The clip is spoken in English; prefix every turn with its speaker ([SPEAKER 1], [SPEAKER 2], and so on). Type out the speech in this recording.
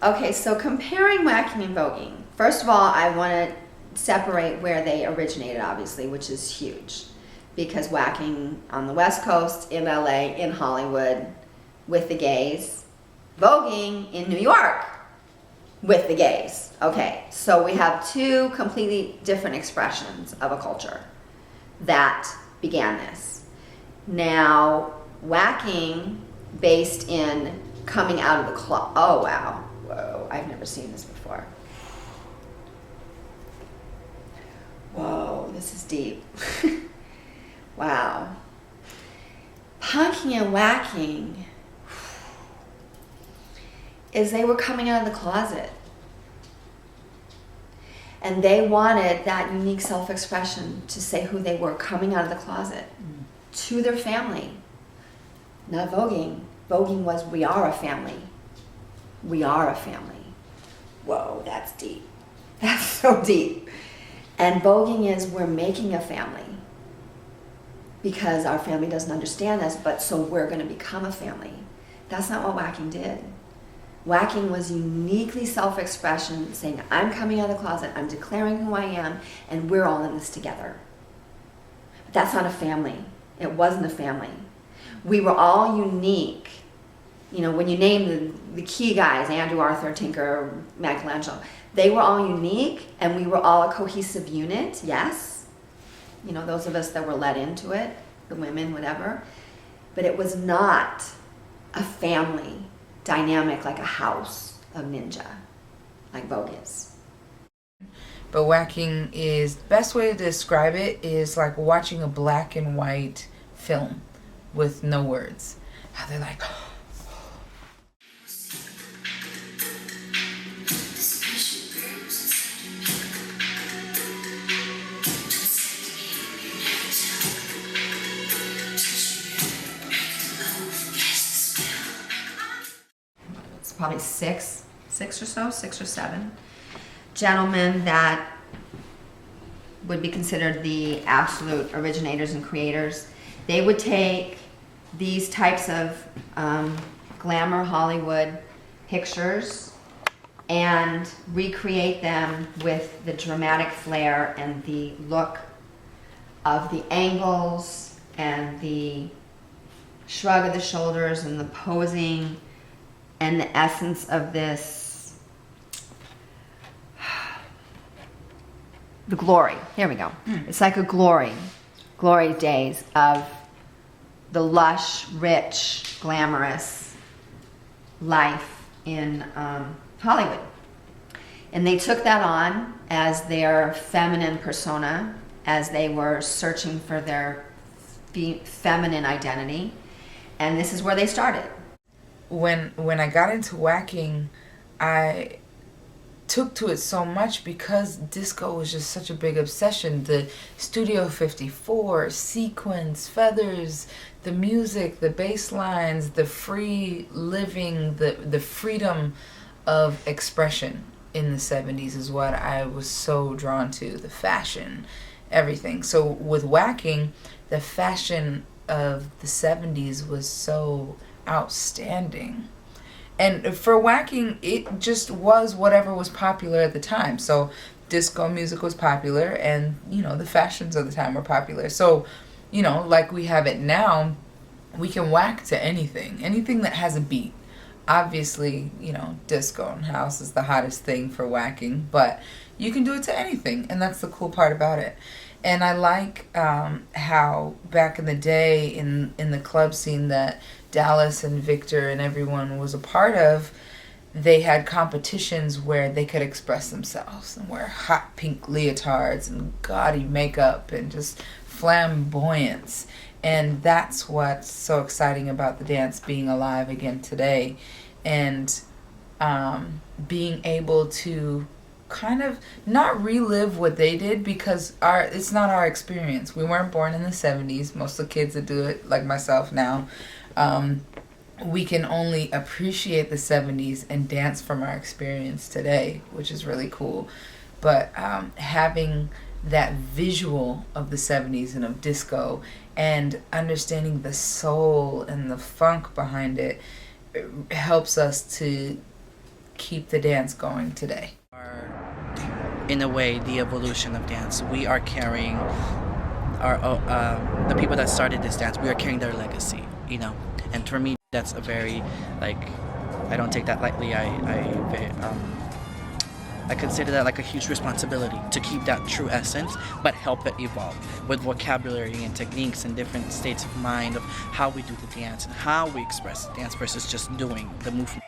[SPEAKER 1] Okay, so comparing waacking and voguing. First of all, I want to separate where they originated, obviously, which is huge. Because waacking on the West Coast, in LA, in Hollywood, with the gays. Voguing in New York, with the gays. Okay, so we have two completely different expressions of a culture that began this. Now, waacking, based in coming out of the club. Oh, wow. Whoa, I've never seen this before. Whoa, this is deep. Wow. Punking and waacking is they were coming out of the closet. And they wanted that unique self-expression to say who they were coming out of the closet to their family. Not voguing. Voguing was, we are a family. We are a family. Whoa, that's deep. That's so deep. And voguing is, we're making a family. Because our family doesn't understand us, but so we're going to become a family. That's not what waacking did. Waacking was uniquely self-expression, saying, I'm coming out of the closet, I'm declaring who I am, and we're all in this together. But that's not a family. It wasn't a family. We were all unique. You know, when you name the key guys, Andrew, Arthur, Tinker, Michelangelo, they were all unique, and we were all a cohesive unit, yes. You know, those of us that were let into it, the women, whatever. But it was not a family dynamic like a house of ninja, like Vogue is.
[SPEAKER 2] But waacking is, the best way to describe it is like watching a black and white film with no words. How they're like,
[SPEAKER 1] probably six or seven gentlemen that would be considered the absolute originators and creators. They would take these types of glamour Hollywood pictures and recreate them with the dramatic flair and the look of the angles and the shrug of the shoulders and the posing and the essence of this, the glory. Here we go. It's like a glory days of the lush, rich, glamorous life in Hollywood. And they took that on as their feminine persona, as they were searching for their feminine identity. And this is where they started.
[SPEAKER 2] When I got into waacking, I took to it so much because disco was just such a big obsession. The Studio 54, sequins, feathers, the music, the bass lines, the free living, the freedom of expression in the 70s is what I was so drawn to. The fashion, everything. So with waacking, the fashion of the 70s was so outstanding. And for waacking, it just was whatever was popular at the time. So disco music was popular, and you know, the fashions of the time were popular. So, you know, like we have it now, we can whack to anything that has a beat. Obviously, you know, disco and house is the hottest thing for waacking, but you can do it to anything, and that's the cool part about it. And I like how back in the day in the club scene that Dallace and Victor and everyone was a part of, they had competitions where they could express themselves and wear hot pink leotards and gaudy makeup and just flamboyance. And that's what's so exciting about the dance being alive again today, and being able to kind of not relive what they did, because it's not our experience. We weren't born in the 70s. Most of the kids that do it, like myself now, we can only appreciate the 70s and dance from our experience today, which is really cool. But having that visual of the 70s and of disco and understanding the soul and the funk behind it helps us to keep the dance going today?
[SPEAKER 3] In a way, the evolution of dance. We are carrying the people that started this dance. We are carrying their legacy, And for me, that's a very, I don't take that lightly. I consider that like a huge responsibility to keep that true essence, but help it evolve with vocabulary and techniques and different states of mind of how we do the dance and how we express the dance versus just doing the movement.